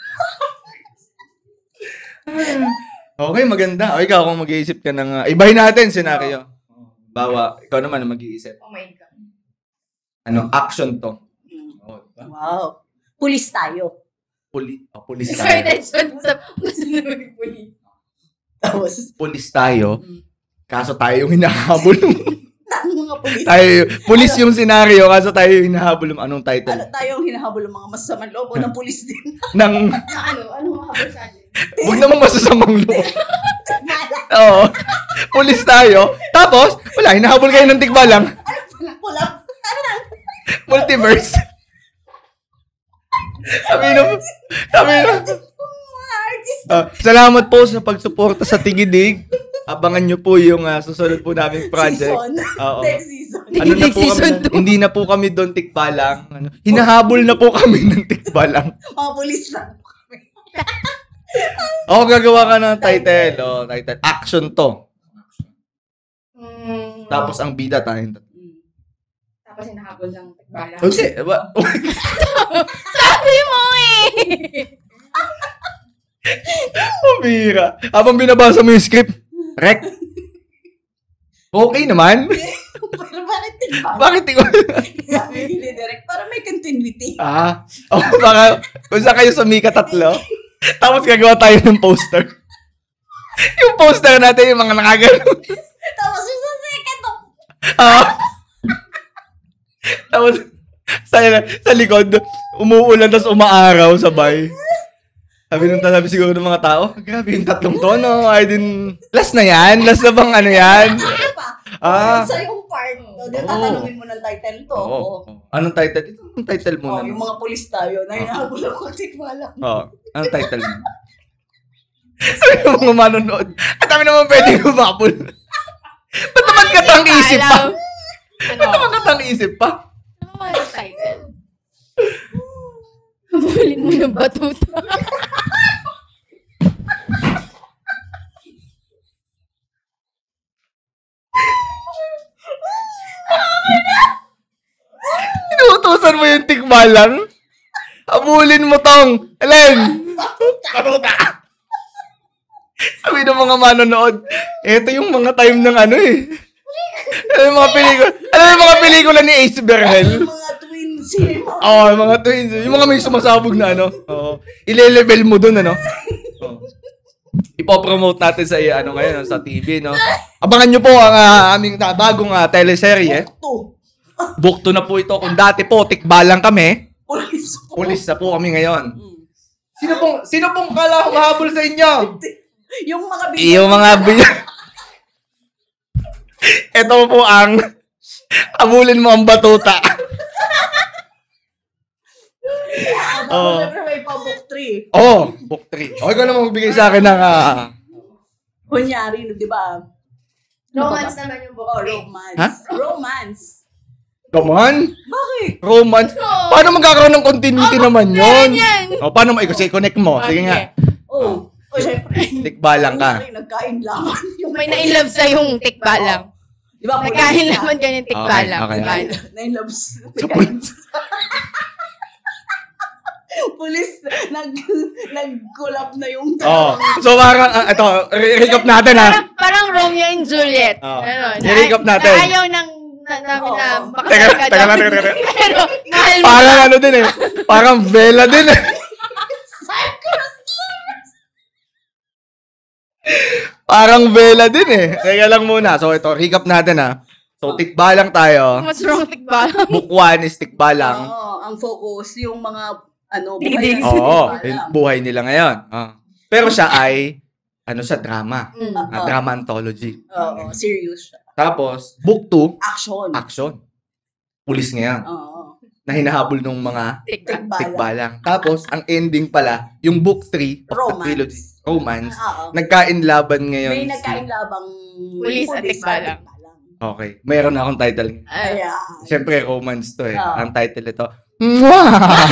Okay, maganda. O ikaw, kung mag-iisip ka ng... ibahin natin, senaryo. Bawa, ikaw naman ang mag-iisip. Oh my God. Action to. Wow. Pulis tayo. Pulis Sorry, tayo. sa gusto na maging police. Tapos, Pulis tayo. Kaso tayo yung hinahabol. ang mga pulis. Pulis yung senaryo, kaso tayo yung hinahabol. Anong title? Tayong hinahabol ng mga masasamang loob o ng pulis din. Nang... Ano mahabol sa atin? Huwag naman masasamang loob. Oo. Pulis tayo. Tapos, wala, hinahabol kayo ng tikbalang. Pula. Multiverse. Sabi na. Salamat po sa pagsuporta sa Tigidig. Abangan nyo po yung susunod po naming project. Oo. Next season. Hindi na po kami doon tikbalang. Hinahabol na po kami ng tikbalang. Mga pulis lang. Gagawa ka ng title. Title. Action to. Tapos ang bida tayong tatlo. Tapos hinahabol ng tikbala. Okay. Sabi mo eh! Pumira. Habang binabasa mo yung script, Rek. Okay naman. Pero bakit tikbalang? Bakit ikaw? Sabi ni Direk, para may continuity. Baka kung saan kayo sumika tatlo. Tapos gagawa tayo ng poster. Yung poster natin, yung mga nakagano. Tapos yung sa second of... Tapos sa likod, umuulan tapos umaaraw sabay. Sabi siguro ng mga tao, grabe yung tatlong to, no? Last na yan? Last na bang ano yan? Sa yung part, tatanungin mo ng title to. Anong title? Ito ang title muna. Yung mga pulis tayo na hinahabol ako tikbalang. Anong title mo? Sabi ng mga manonood, at kami naman pwede kumapul. Ba't naman katang isip pa? Ba't naman katang isip pa? Ano ba yung title? Habulin mo yung batuta. Inuutosan mo yung tikbalang? Habulin mo tong! Ellen! Batuta! Sabi ng mga manonood, eto yung mga time ng Alam yung mga pelikula ni Ace Berhel? Mga twins. Mga twins. Yung mga may sumasabog na ile-level mo dun, Ipopromote natin sa ngayon, sa TV, no? Abangan nyo po ang aming bagong teleserye. Book 2 na po ito. Kung dati po, tikbalang kami. Pulis na po kami ngayon. Sino pong kala humahabol sa inyo? Yung mga Ito po ang habulin mo ang batuta. Siyempre may pa-book 3. Book 3. Ikaw naman magbigay sa akin ng... Kunyari, di ba? Romance naman yung book. Romance. Ha? Romance. Gaman? Bakit? Romance? Paano magkakaroon ng continuity naman yun? yan. Paano mo? Connect mo. Sige nga. Siyempre. Tikbalang ka. Nagkain lang. Yung may na-inlove sa yung tikbalang. Di ba? Nagkain naman ka yung tikbalang. Okay. Na-inlove. Sa pulis. Pulis, nag-collab na yung So parang, ito, recap natin Parang Romeo and Juliet. I-recap natin. Ayaw namin na Teka. Pero, mahal mo. Parang din Parang vela din Parang vela din Teka lang muna. So ito, recap natin So tikbalang tayo. What's wrong tikbalang? Book 1 is tikbalang. ang focus, yung mga, Digdig. Yung buhay nila ngayon. Pero siya ay, siya, drama. Drama anthology. Serious siya. Tapos, book 2, Action. action. Pulis ngayon. na hinahabol ng mga Tikbalang. tikbalang. Tapos, ang ending pala, yung book 3 of the trilogy, Romance, nagkainlaban ngayon. May nagkainlabang Pulis at tikbalang. Okay. Mayroon na akong title. Ayan. Siyempre, romance to eh. Ang title ito, Mwah!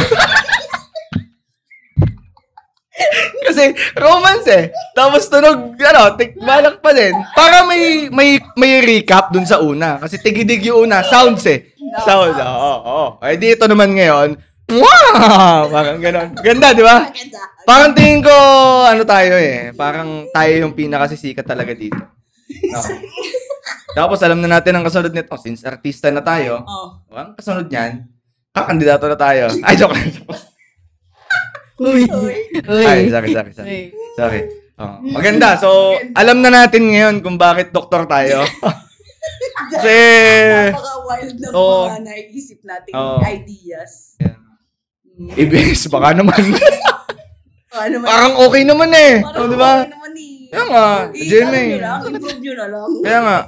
Kasi, romance eh. Tapos tunog, tikbalak pa din. Para may recap dun sa una. Kasi tigidig yung una, sounds eh. Sound, oo. Ay, dito naman ngayon, Mwah! Parang gano'n. Ganda, di ba? Parang tingin ko, tayo eh. Parang tayo yung pinakasisikat talaga dito. Tapos alam na natin ang kasunod nito. Since artista na tayo, ang kasunod niyan, kakandidato na tayo. Ay, joke lang. Ay, sorry. Maganda. So, alam na natin ngayon kung bakit doktor tayo. Kasi, napaka-wild na mga naiisip natin ideas. EBS, baka naman. Parang okay naman eh. Parang di ba? okay naman eh. Kaya nga, Jimmy. Improve nyo na lang. Kaya nga,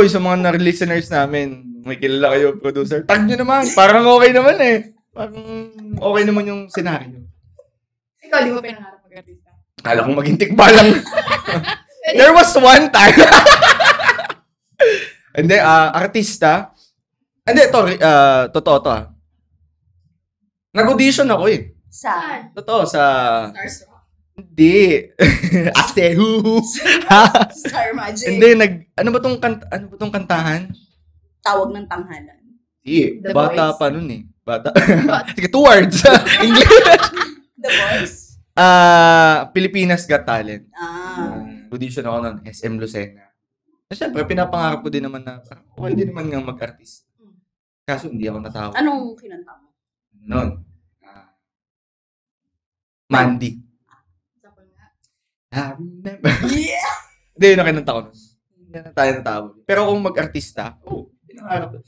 sa mga listeners namin, may kilala kayo, producer, tag nyo naman. Parang okay naman eh. Parang okay naman yung senaryo. Ikaw, di mo pinangarap mag-artista? Kala kong maging tikbalang. There was one time. Hindi, artista. Hindi, totoo to ah. Nag-audition ako eh. Saan? Totoo, sa... Starstruck. Hindi. Ate, Star Magic. Hindi, ano ba tong kantahan? Tawag ng tanghalan. Hindi, The bata Voice. pa nun eh. Bata. Sige, 2 words. English. The Voice? Pilipinas Got Talent. Ah. Audition ako nun, SM Lucena. Siyempre, pinapangarap ko din naman na, okay din naman nga mag-artist. Kaso hindi ako natawag. Anong kinanta mo? Noon. Mandy. I remember. Yeah! Hindi, yun ang kinanta ko nun. Hindi na tayo natawag. Pero kung mag-artista, pinangarap ko.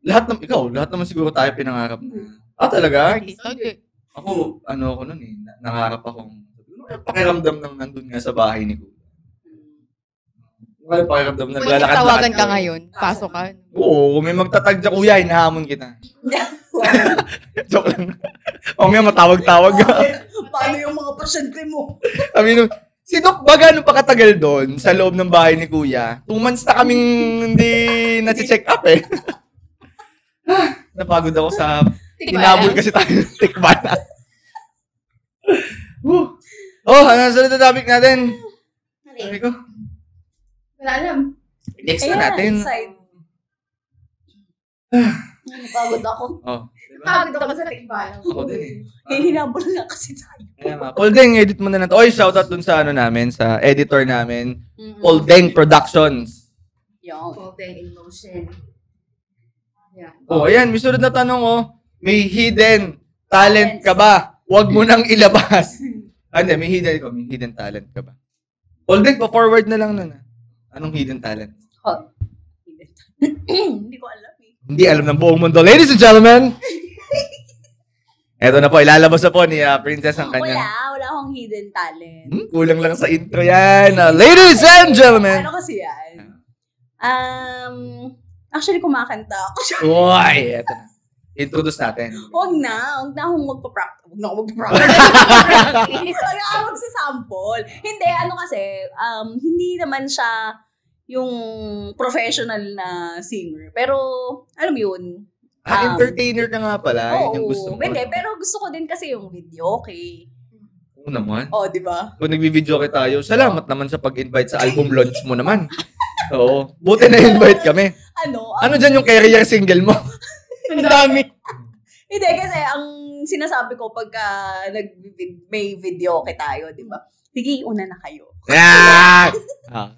Lahat naman siguro tayo pinangarap na. Talaga? Ako, ako nun eh. Nangarap akong, pakiramdam ng nandun nga sa bahay ni Kuya. Kaya pakiramdam na Kung naglalakad-lakad tawagan ka ngayon, pasok ka. Oo, kung may magtatag dyan, Kuya, hinahamon kita. Joke lang. O nga, matawag-tawag ka. Paano yung mga pasyente mo? Sabi nung, si Doc ba gano'n pa katagal doon sa loob ng bahay ni Kuya? 2 months na kaming hindi nasi-check up eh. Napagod ako sa... Hinabol kasi tayo ng tikbalang. Ano sunod na topic natin? Sabi ko. Wala alam. Next na natin. Napagod ako. Pagod ako sa tikbalang. Ako din eh. Hinabol nga kasi tayo. Kaya nga. Paul Deng, edit mo na natin. Shoutout dun sa namin, sa editor namin. Paul Deng Productions. Yung. Holding emotion. Yeah. Ayan. May sunod na tanong may hidden talent ka ba? Huwag mo nang ilabas. Hindi, may hidden talent ka ba? Paul Deng, pa-forward na lang nun. Anong hidden talent? Hindi ko alam eh. Hindi alam ng buong mundo. Ladies and gentlemen, eto na po, ilalabas na po ni Princess ang kanyang... Wala akong hidden talent. Kulang lang sa intro yan. Ladies and gentlemen. Ano kasi yan? Actually, kumakanta ako. Uy, eto na. Introduce natin. Huwag na akong magpa-practice. Huwag na akong magpa-practice. Huwag na akong magsasample. Hindi, kasi, hindi naman siya yung professional na singer. Pero, alam yun. Entertainer ka nga pala. Yun yung gusto mo. Hindi, pero gusto ko din kasi yung video, okay? Oo naman. Di ba? Kung nagbibideo tayo, salamat naman sa pag-invite sa album launch mo naman. Oo. Buti na-invite kami. Ano dyan yung career single mo? Ang dami. Hindi, kasi ang sinasabi ko pagka may video tayo, di ba? Sige, una na kayo. Yeah!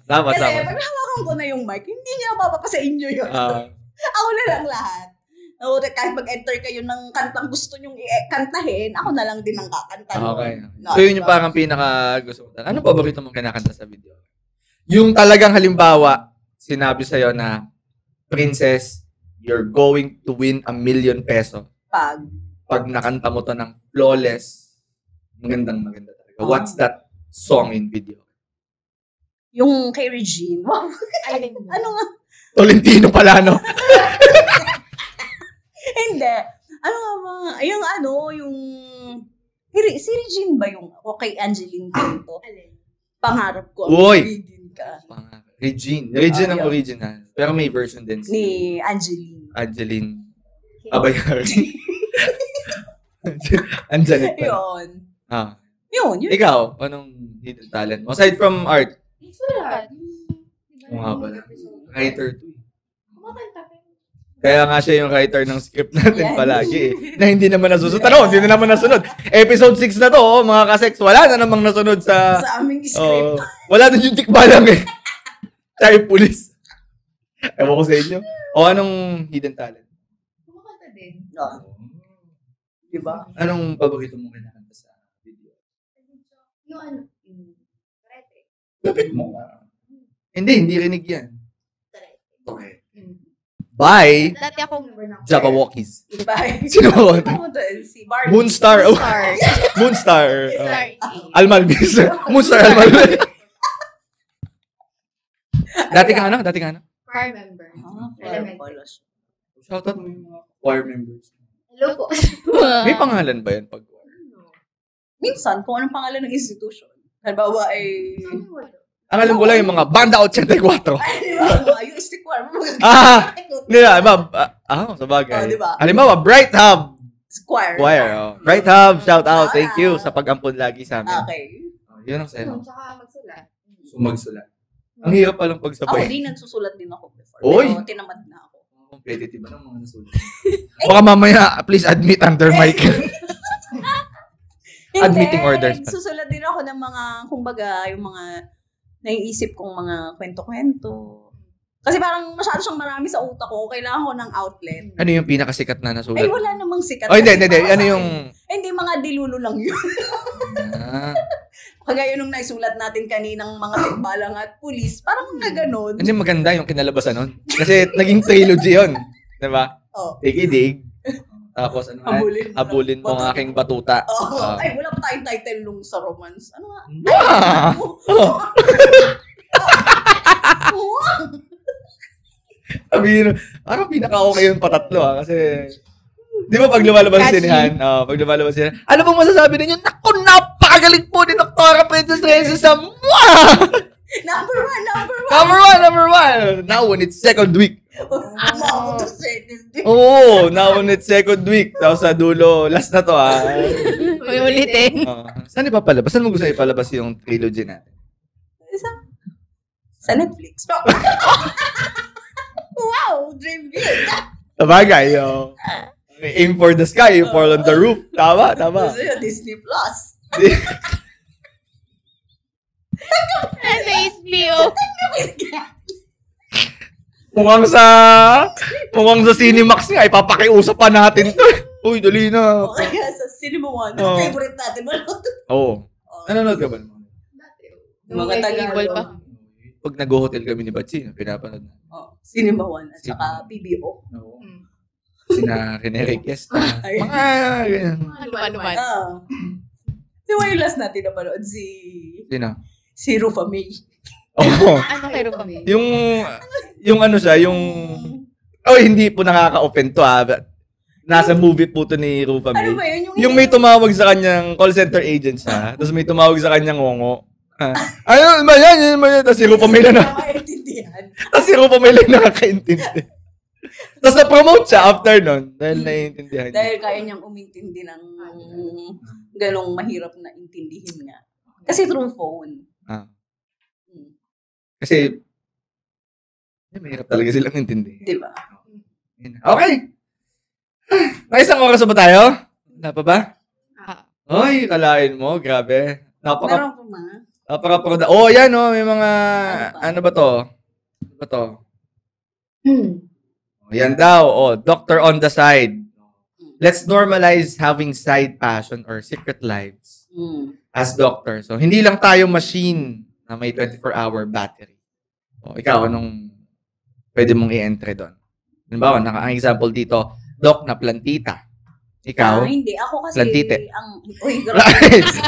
Dapat. Kasi pag hawakan ko na yung mic, hindi niya mapapa sa inyo yun. Ako na lang lahat. Kahit mag-enter kayo ng kantang gusto nyong kantahin, ako na lang din ang kakanta. Okay. So yun yung parang pinaka gusto mo. Ano paborito mong kinakanta sa video? Yung talagang halimbawa, sinabi sa'yo na, Princess, you're going to win 1 million peso. Pag nakanta mo to ng flawless, maganda talaga. What's that song in video? Yung kay Regine. Wow. Ano nga? Tolentino pala, no? Hindi. Ano nga ba? Yung... Si Regine ba yung... Okay, Angeline Quinto. Pangarap ko. Uy! Regine ka. Regine. Regine ang original. Pero may version din Ni Angeline. Angeline. Abayari. Angeline pa. Yun. Yun. Ikaw, anong hidden talent mo? Aside from art. Sulat. Nga pala. Writer to. Kumakanta ka. Kaya nga siya yung writer ng script natin palagi na hindi naman nasusunod. Hindi na naman nasunod. Episode 6 na to, mga kaseks. Wala na namang nasunod sa aming script. Wala din yung tikbalang eh. Tayo pulis. Ewan ko sa inyo. O anong hidden talent? Kumakanta din. Diba? Anong paborito mong kinakanta sa video? Yung ano? Lapit mo. Hindi rinig yan. Okay. Bye! Dati akong Jabberwockies. Bye. Sino ba? Si Barbie. Moonstar. Moonstar. Almalbis. Moonstar Almalbis. Dati ka ano? choir member. Shoutout mo yung mga choir members. Hello po. May pangalan ba yan pag choir? Minsan, kung anong pangalan ng institution. Halimbawa ay... Ang alam ko lang yung mga Banda 84. Ay, di ba? Yung stick choir. Hindi na, sa bagay. Diba? Halimbawa, Bright Hub. Choir. Bright Hub, shout out. Thank you sa pag-ampun lagi sa amin. Okay. Yun ang sa'yo. Tsaka magsulat. Magsulat. Ang hirap palang pagsabay. Ako din, nagsusulat din ako before. Oy! Pero tinamad na ako. Competitive ba ng mga nasulat? Baka mamaya, please admit under mic. Admitting orders. Nagsusulat din ako ng mga, kumbaga, yung mga naiisip kong mga kwento-kwento. Kasi parang masyado siyang marami sa utak ko. Kailangan ko ng outlet. Ano yung pinakasikat na nasulat? Ay, wala namang sikat. Oh, hindi. Ano yung... Hindi, mga dilulo lang yun. Kagaya nung naisulat natin kaninang mga tikbalang at pulis. Parang mga ganun. Hindi maganda yung kinalabasan nun. Kasi naging trilogy yun. Diba? Oh. Dig-idig. Tapos ano? Habulin mo ang aking batuta. Ay, wala pa tayong title nung sa romance. Ano nga? Sabihin, parang pinaka-okay yung patatlo kasi di ba pag lumalabas sinihan? Pag lumalabas sinihan. Ano bang masasabi ninyo? Naku, napakagaling po ni Dr. Princess Reyes sa Number one! Now when it's second week. Now when it's second week. Tapos sa dulo, last na to May ulitin. Saan ipapalabas? Saan mo gusto ipalabas yung trilogy natin? Sa Netflix. Wow! Dream big! Sabagay, aim for the sky, you fall on the roof. Tama. Disney Plus. Sa HBO. Mukhang sa Cinemax nga, ipapakiusap pa natin to. Uy, dali na. Kaya sa Cinema One, favorite natin ba? Oo. Nanonood ka ba? Mga Tagalog pa. Pag nag-hotel kami ni Batsi, pinapanood na. Cinema One at saka PBO. Oo. Sina Rene Request. Mga ganyan. Luman. Di ba yung last natin napanood Sino? si Rufa May. Oo. Ano kayo kami? Yung ano siya, hindi po nakaka-offend to Nasa movie po to ni Rufa May. Ano ba yun? Yung may tumawag sa kanyang call center agent siya, tapos may tumawag sa kanyang ngongo. Ano ba yan? Tapos si Rufa May lang nakakaintindi. Tapos na-promote siya after nun dahil naiintindihan niya. Dahil kaya niyang umintindi ng ganong mahirap na intindihin nga. Kasi through phone. Kasi mahirap talaga silang intindi. Diba? Okay. Isang oras ba tayo? Wala pa ba? Ay, kalain mo. Grabe. Meron po mga. Yan may mga, ano ba to? Yan daw. Doctor on the side. Let's normalize having side passion or secret lives as doctor. So, hindi lang tayo machine na may 24-hour battery. Ikaw, anong pwede mong i-entry doon? Halimbawa, ang example dito, Doc na plantita. Ikaw? Hindi. Ako kasi, plantite.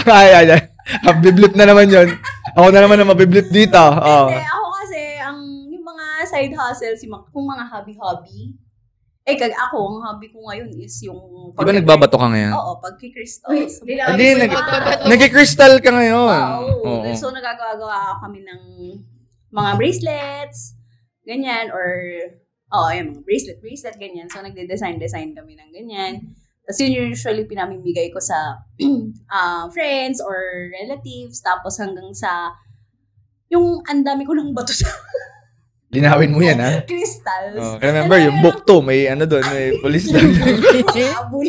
Ay, Biblip na naman yun. Ako na naman ang mabiblip dito. Hindi, ako kasi, yung mga side hustles, kung mga hobby-hobby, Ako, ang hobby ko ngayon is yung... Di ba nagbabato ka ngayon? Oo, pagki-crystals. Hindi, nag-crystal ka ngayon. Oo. So, nagagawa kami ng mga bracelets, ganyan, or... yung mga bracelet, ganyan. So, nagde-design kami ng ganyan. Tapos yun usually pinamimigay ko sa friends or relatives. Tapos hanggang sa... Yung ang dami ko ng bato sa... Linawin mo yan, ha? Crystals. Remember, yung book 2, may may police doon. Alam ko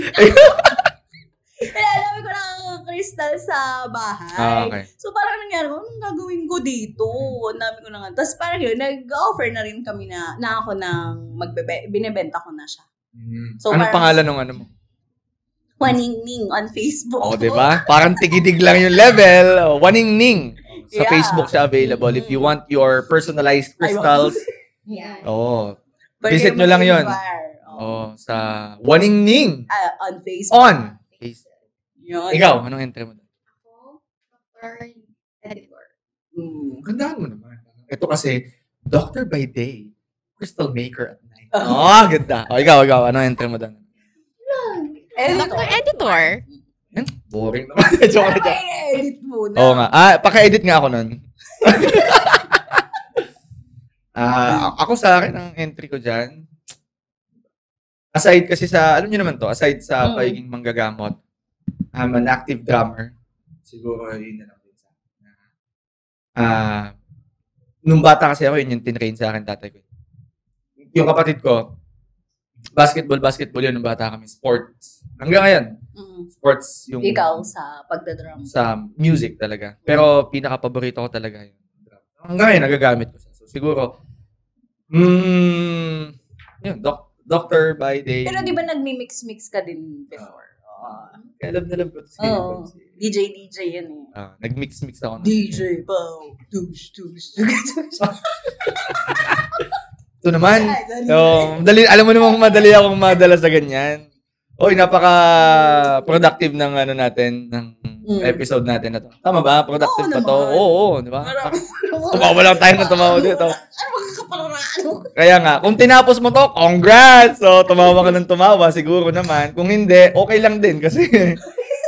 ng crystal sa bahay. Okay. So, parang nangyari ko, anong gagawin ko dito? Ang dami ko na nga. Tapos parang yun, nag-offer na rin kami na ako ng binibenta ko na siya. So, anong pangalan ng ano mo? Waningning on Facebook. Diba? Parang tigidig lang yung level. Waningning. Sa Facebook siya available. If you want your personalized crystals. Visit nyo lang yun. Sa Waningning. On Facebook. Yun. Ikaw, anong entry mo? Ako, editor. Gandaan mo naman. Ito kasi, Doctor by day, crystal maker at night. Ganda. Ikaw, anong entry mo doon? Editor. Boring naman. Joke. Edit muna. Oo nga. Paka-edit nga ako nun. Ako sa akin, ang entry ko dyan, aside kasi sa, alam nyo naman to, aside sa pagiging manggagamot, I'm an active drummer. Siguro yun na lang din sa akin. Nung bata kasi ako, yun yung tinrain sa akin tatay ko. Yung kapatid ko, basketball yun nung bata kami. Sports. Hanggang ngayon. Sports yung... Ikaw sa pagdadrum. Sa music talaga. Pero pinaka-paborito ko talaga yung drum. Hanggang ngayon, nagagamit ko siya. So siguro, yun, doctor by day. Pero di ba nagmi-mix ka din before? Kaya love na love ko. DJ yan eh. Nag-mix ako. DJ Pao. Ito naman. Alam mo namang madali akong madala sa ganyan. Napaka-productive ng natin, ng episode natin na to. Tama ba? Productive pa to? Oo, di ba? Tumawa lang tayo na tumawa dito. Kaya nga, kung tinapos mo to, congrats! So, tumawa ka ng tumawa, siguro naman. Kung hindi, okay lang din kasi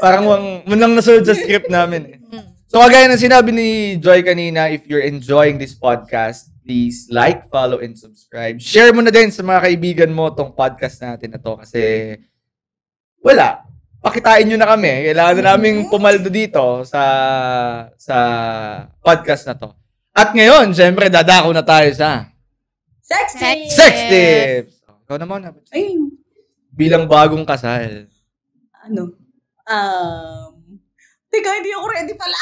parang lang nasunod sa script namin. So, kagaya ng sinabi ni Joy kanina, if you're enjoying this podcast, please like, follow, and subscribe. Share mo na din sa mga kaibigan mo tong podcast natin na to kasi wala. Pakitain nyo na kami. Kailangan na namin pumaldo dito sa podcast na to. At ngayon, syempre, dadako na tayo sa Sex Tips! Ikaw naman. Bilang bagong kasal. Teka, hindi ako ready pala.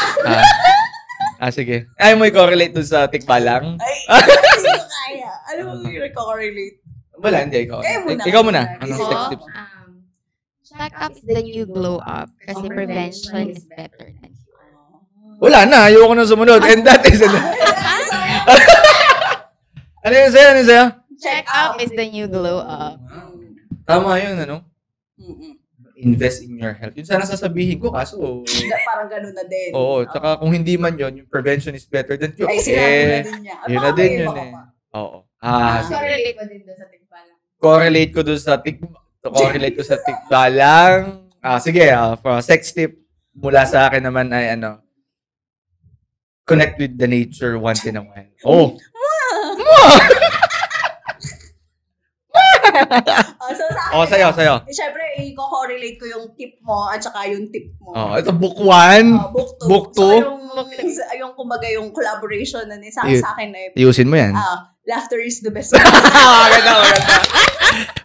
Sige. Ayaw mo i-correlate dun sa tikbalang? Hindi ko kaya. Ano mo i-correlate? Wala, hindi. Ikaw muna. Anong sex tips? Check up is the new glow up kasi prevention is better than cure. Wala na. Ayoko na sumunod. And that is... Ano yun sa'yo? Check up is the new glow up. Tama yun, Invest in your health. Yun sana sasabihin ko, kaso... Parang ganun na din. Oo, tsaka kung hindi man yun, yung prevention is better than cure. Sinabi na din niya. Yun na din yun Oo. Correlate ko din doon sa tikbalang. Correlate ko sa tikbalang. Sige, for sex tip, mula sa akin naman ay connect with the nature once in a while. Sa'yo. Siyempre, i-correlate ko yung tip mo at saka yung tip mo. Ito, book 1. Book 2. So, yung kumbaga yung collaboration na sa akin na iusin mo yan. Laughter is the best. Maganda.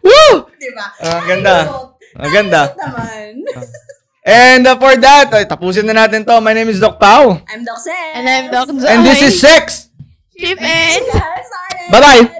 Woo! Diba? Maganda. Naman. And for that, tapusin na natin to. My name is Doc Pao. I'm Doc Sen. And I'm Doc Joy. And this is Sex. Chip and... Bye-bye.